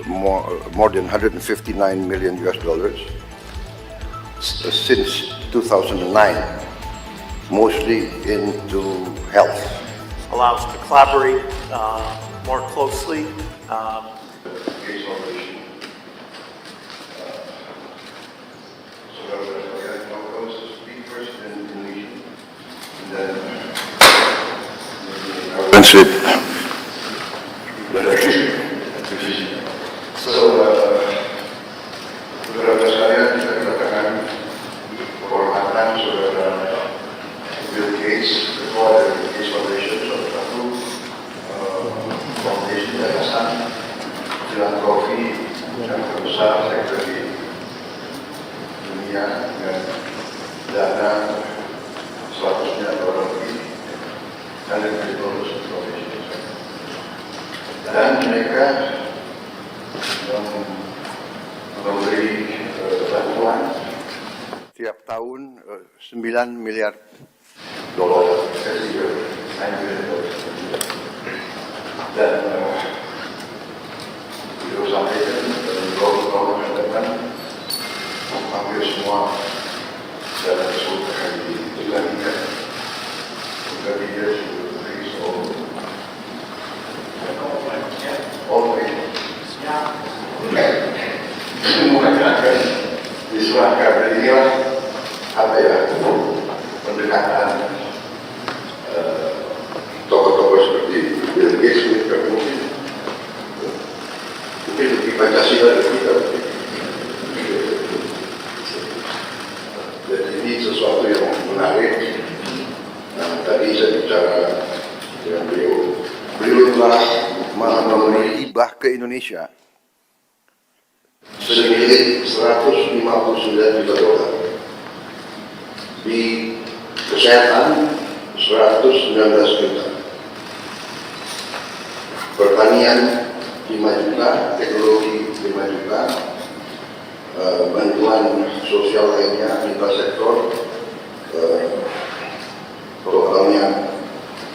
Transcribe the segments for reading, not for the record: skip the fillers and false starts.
more than 159 million US dollars since 2009, mostly into health. Allows to collaborate more closely. Saudara saya bisa dikatakan kehormatan saudara Bill Gates, ketua dari Gates Foundation, salah satu foundation yayasan filantropi yang terbesar sektor di dunia dengan dana 100 miliar dolar lebih dan lebih dari dan mereka memberi bantuan tiap tahun 9 miliar dolar dan beliau sampaikan dalam tahun yang depan hampir semua dana tersebut akan dikembalikan kepada dia mengatakan diserahkan dari inilah apa ya pendekatan tokoh-tokoh seperti Bill Gates mungkin lebih Pancasila dari kita. Dan ini sesuatu yang menarik. Nah, tadi saya bicara dengan beliau telah memberi hibah ke Indonesia senilai 159 juta dolar, di kesehatan 119 juta, pertanian 5 juta, teknologi 5 juta, bantuan sosial lainnya lintas sektor totalnya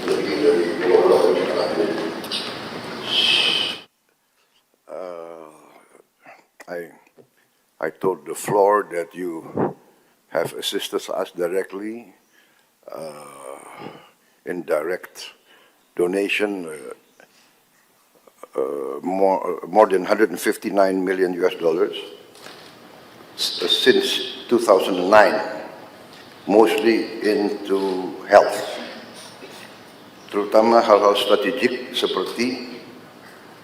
lebih dari 20 juta. I told the floor that you have assisted us directly in direct donation, more than 159 million US dollars since 2009, mostly into health, terutama hal-hal strategik seperti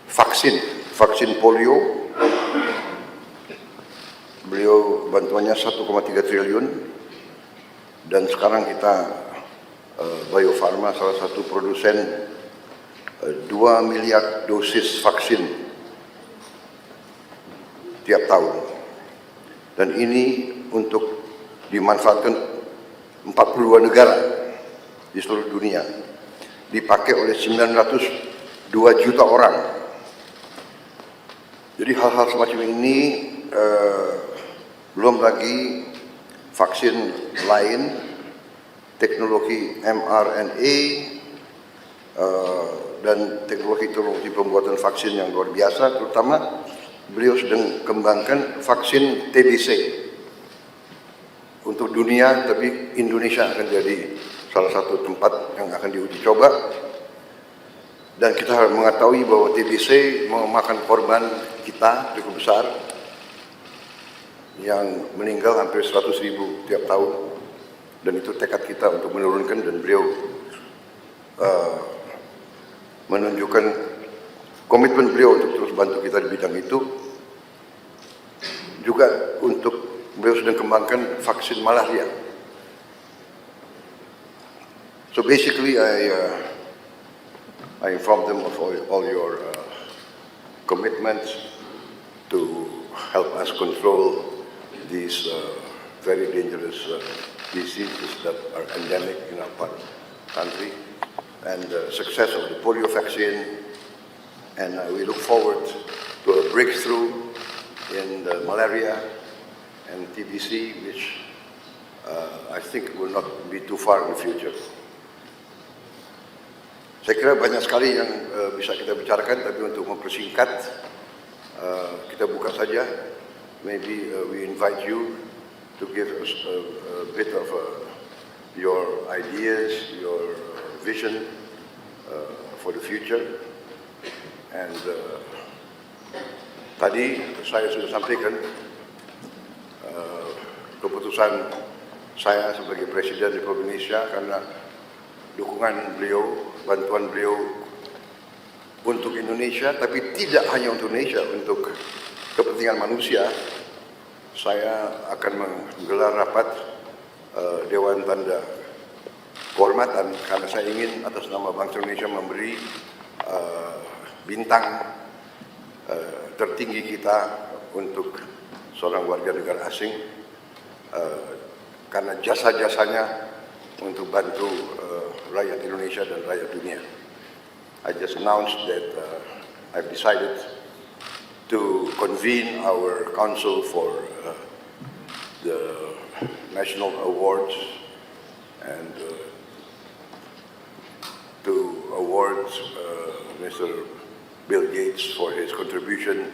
vaksin polio. Beliau bantuannya 1,3 triliun dan sekarang kita Bio Farma salah satu produsen 2 miliar dosis vaksin tiap tahun, dan ini untuk dimanfaatkan 42 negara di seluruh dunia, dipakai oleh 902 juta orang. Jadi hal-hal semacam ini, belum lagi vaksin lain, teknologi mRNA, dan teknologi pembuatan vaksin yang luar biasa. Terutama beliau sedang kembangkan vaksin TBC untuk dunia, tapi Indonesia akan jadi salah satu tempat yang akan diuji coba. Dan kita harus mengetahui bahwa TBC memakan korban kita cukup besar, yang meninggal hampir 100.000 tiap tahun, dan itu tekad kita untuk menurunkan, dan beliau menunjukkan komitmen beliau untuk terus bantu kita di bidang itu. Juga untuk beliau sedang kembangkan vaksin malaria. So basically I informed them of all your commitments to help us control these very dangerous diseases that are endemic in our country, and the success of the polio vaccine. And we look forward to a breakthrough in the malaria and TBC, which I think will not be too far in the future. Saya kira banyak sekali yang bisa kita bicarakan, tapi untuk mempersingkat, kita buka saja. Maybe we invite you to give us a bit of your ideas, your vision for the future. And tadi saya sudah sampaikan keputusan saya sebagai Presiden Republik Indonesia karena dukungan beliau, bantuan beliau untuk Indonesia, tapi tidak hanya untuk Indonesia, untuk kepentingan manusia. Saya akan menggelar rapat Dewan Tanda Kehormatan karena saya ingin atas nama bangsa Indonesia memberi bintang tertinggi kita untuk seorang warga negara asing karena jasa-jasanya untuk bantu rakyat Indonesia dan rakyat dunia. I just announced that I've decided to convene our council for the national awards and to award Mr. Bill Gates for his contribution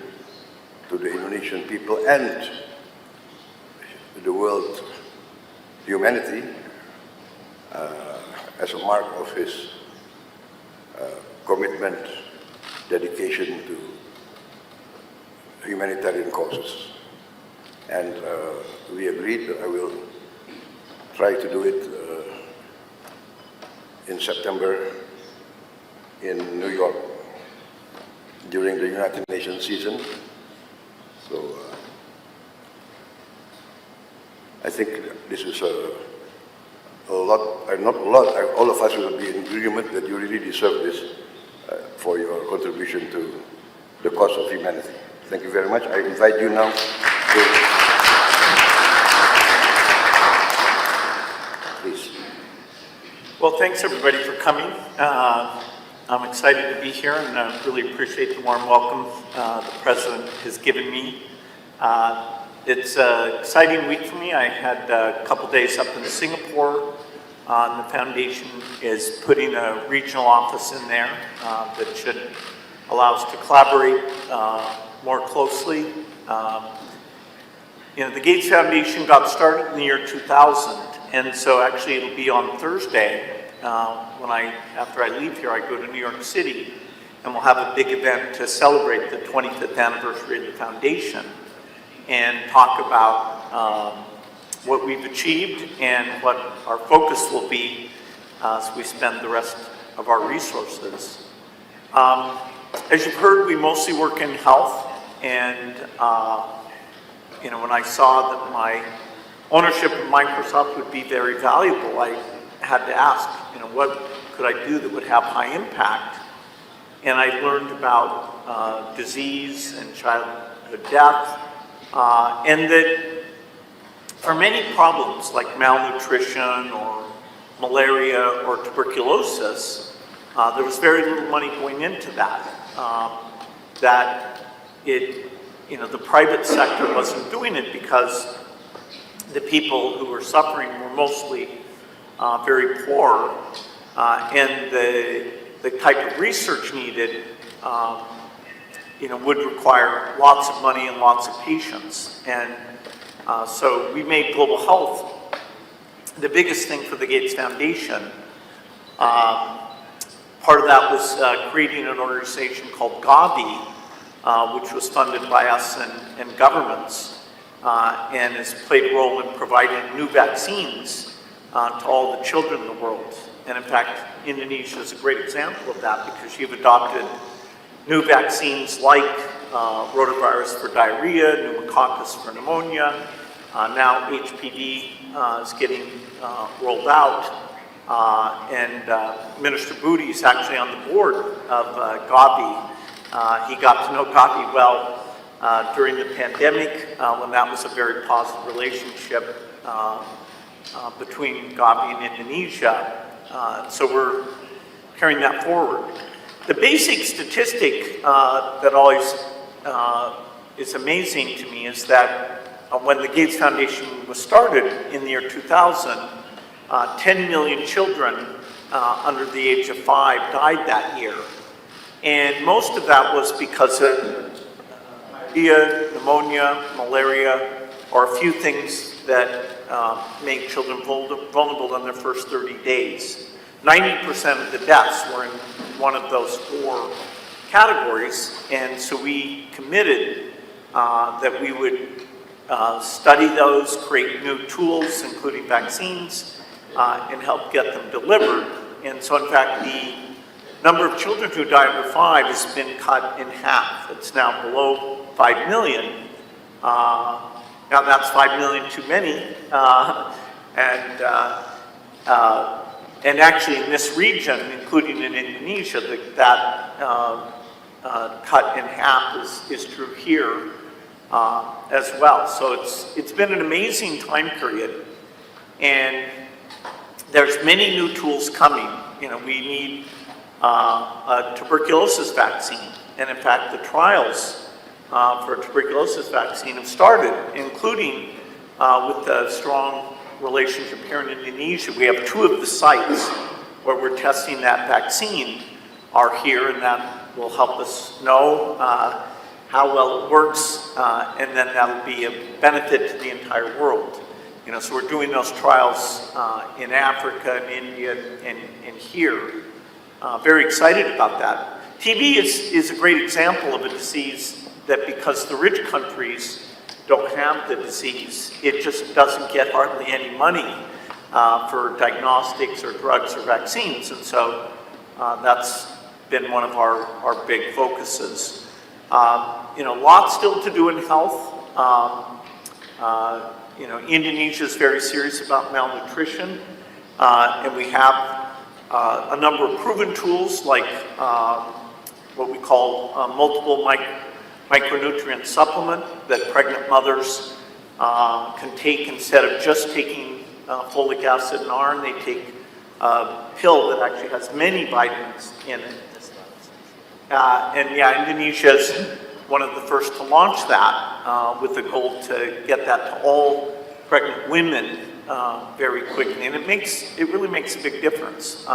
to the Indonesian people and the world humanity as a mark of his commitment, dedication to humanitarian causes. And we agreed that I will try to do it in September in New York during the United Nations season. So I think this is a lot, not a lot, all of us will be in agreement that you really deserve this for your contribution to the cause of humanity. Thank you very much. I invite you now to... Please. Well, thanks everybody for coming. I'm excited to be here and really appreciate the warm welcome the President has given me. It's an exciting week for me. I had a couple days up in Singapore. The foundation is putting a regional office in there that should allow us to collaborate more closely. The Gates Foundation got started in the year 2000, and so actually it'll be on Thursday after I leave here, I go to New York City, and we'll have a big event to celebrate the 25th anniversary of the foundation and talk about what we've achieved and what our focus will be as we spend the rest of our resources. As you've heard, we mostly work in health, and when I saw that my ownership of Microsoft would be very valuable, I had to ask, what could I do that would have high impact? And I learned about disease and childhood death, and that for many problems like malnutrition or malaria or tuberculosis, there was very little money going into that. The private sector wasn't doing it because the people who were suffering were mostly very poor, and the type of research needed would require lots of money and lots of patience. And so we made global health the biggest thing for the Gates Foundation. Part of that was creating an organization called Gavi, which was funded by us and governments, and has played a role in providing new vaccines to all the children in the world. And in fact, Indonesia is a great example of that because you've adopted new vaccines like rotavirus for diarrhea, pneumococcus for pneumonia. Now HPV is getting rolled out. And Minister Budi is actually on the board of Gavi. He got to know Gavi well during the pandemic when that was a very positive relationship between Gavi and Indonesia. So we're carrying that forward. The basic statistic that always is amazing to me is that when the Gates Foundation was started in the year 2000, 10 million children under the age of 5 died that year. And most of that was because of diarrhea, pneumonia, malaria are a few things that make children vulnerable in their first 30 days. 90% of the deaths were in one of those 4 categories, and so we committed that we would study those, create new tools, including vaccines, and help get them delivered. And so, in fact, the number of children who die under 5 has been cut in half. It's now below 5 million. Now that's 5 million too many, and actually in this region, including in Indonesia, that cut in half is true here as well. So it's been an amazing time period, and there's many new tools coming. You know, we need a tuberculosis vaccine, and in fact, the trials for a tuberculosis vaccine have started, including with the strong relationship here in Indonesia. We have 2 of the sites where we're testing that vaccine are here, and that will help us know how well it works, and then that'll be a benefit to the entire world. You know, so we're doing those trials in Africa and India and here. Very excited about that. TB is a great example of a disease that, because the rich countries don't have the disease, it just doesn't get hardly any money for diagnostics or drugs or vaccines, and so that's been one of our big focuses. You know, lots still to do in health. You know, Indonesia is very serious about malnutrition, and we have a number of proven tools like what we call multiple micronutrient supplement that pregnant mothers can take instead of just taking folic acid and iron. They take a pill that actually has many vitamins in it. And yeah, Indonesia is one of the first to launch that with the goal to get that to all pregnant women very quickly. And it really makes a big difference.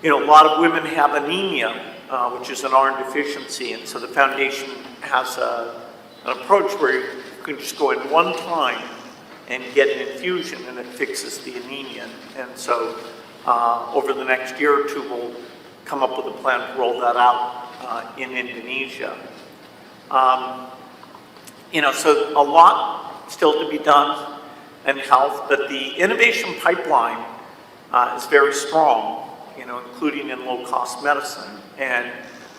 You know, a lot of women have anemia, which is an iron deficiency, and so the foundation has an approach where you can just go in one time and get an infusion, and it fixes the anemia. And so over the next year or 2, we'll come up with a plan to roll that out in Indonesia. You know, so a lot still to be done in health, but the innovation pipeline is very strong, you know, including in low-cost medicine. And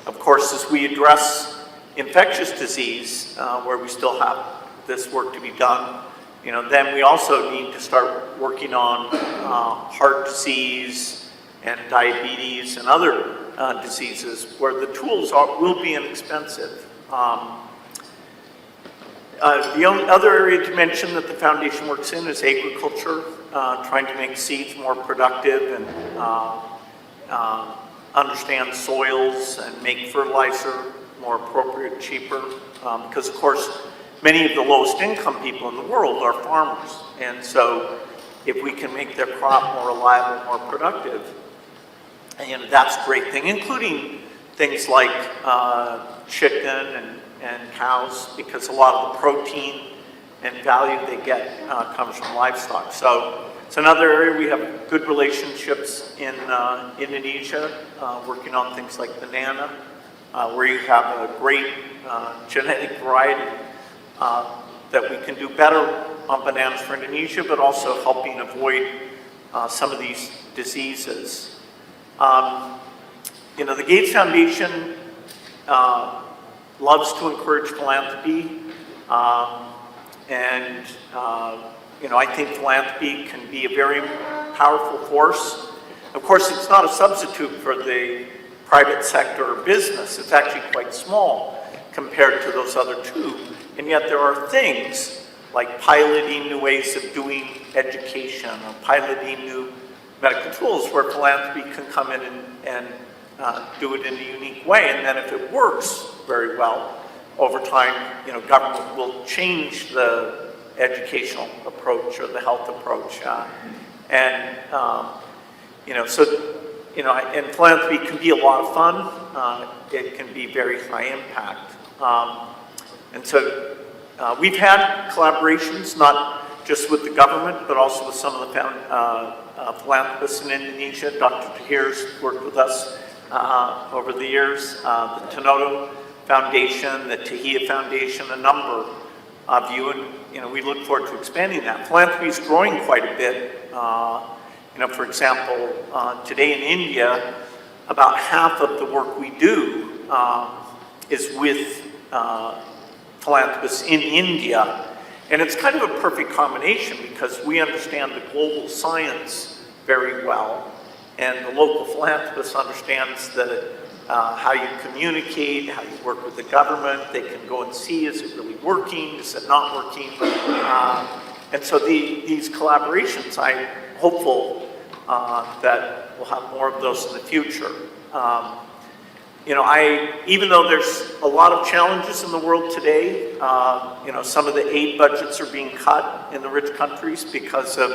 of course, as we address infectious disease, where we still have this work to be done, you know, then we also need to start working on heart disease and diabetes and other diseases where the tools will be inexpensive. The only other area to mention that the foundation works in is agriculture, trying to make seeds more productive and understand soils and make fertilizer more appropriate, cheaper, because of course many of the lowest income people in the world are farmers, and so if we can make their crop more reliable, more productive, and that's a great thing, including things like chicken and cows, because a lot of the protein and value they get comes from livestock. So it's another area we have good relationships in Indonesia, working on things like banana, where you have a great genetic variety that we can do better on bananas for Indonesia, but also helping avoid some of these diseases. You know, the Gates Foundation loves to encourage philanthropy, and you know, I think philanthropy can be a very powerful force. Of course, it's not a substitute for the private sector or business. It's actually quite small compared to those other 2. And yet there are things like piloting new ways of doing education or piloting new medical tools where philanthropy can come in and do it in a unique way. And then if it works very well, over time, you know, government will change the educational approach or the health approach. You know, so, you know, and philanthropy can be a lot of fun. It can be very high impact. And so we've had collaborations, not just with the government, but also with some of the philanthropists in Indonesia. Dr. Tahir's worked with us over the years, the Tanoto Foundation, the Tahia Foundation, a number of you, and we look forward to expanding that. Philanthropy is growing quite a bit. For example, today in India, about half of the work we do is with philanthropists in India. And it's kind of a perfect combination because we understand the global science very well, and the local philanthropist understands how you communicate, how you work with the government. They can go and see, is it really working, is it not working? And so these collaborations, I'm hopeful that we'll have more of those in the future. Even though there's a lot of challenges in the world today, some of the aid budgets are being cut in the rich countries because of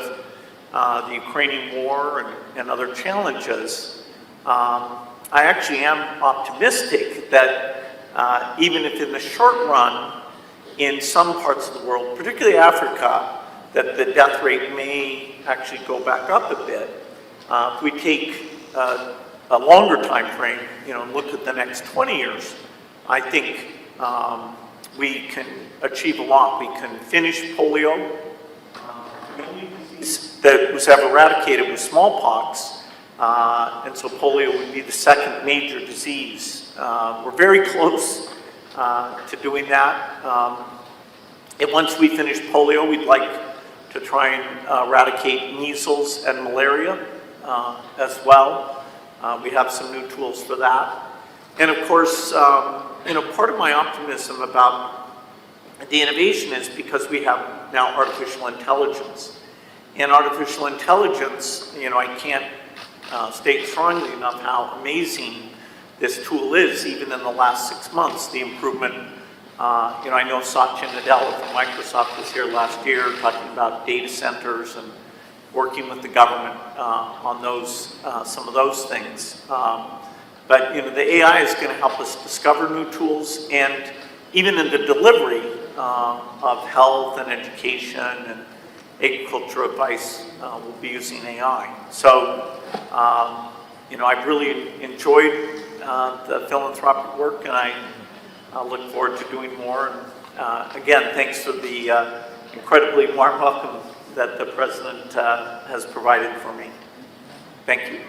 the Ukrainian war and other challenges. I actually am optimistic that even if in the short run, in some parts of the world, particularly Africa, that the death rate may actually go back up a bit. If we take a longer time frame, and look at the next 20 years, I think we can achieve a lot. We can finish polio. The only disease that was ever eradicated was smallpox, and so polio would be the second major disease. We're very close to doing that. And once we finish polio, we'd like to try and eradicate measles and malaria as well. We have some new tools for that. And of course, part of my optimism about the innovation is because we have now artificial intelligence. And artificial intelligence, I can't state strongly enough how amazing this tool is, even in the last 6 months, the improvement. I know Satya Nadella from Microsoft was here last year talking about data centers and working with the government on those, some of those things. But the AI is going to help us discover new tools, and even in the delivery of health and education and agriculture advice, we'll be using AI. So, I've really enjoyed the philanthropic work, and I look forward to doing more. And again, thanks for the incredibly warm welcome that the President has provided for me. Thank you.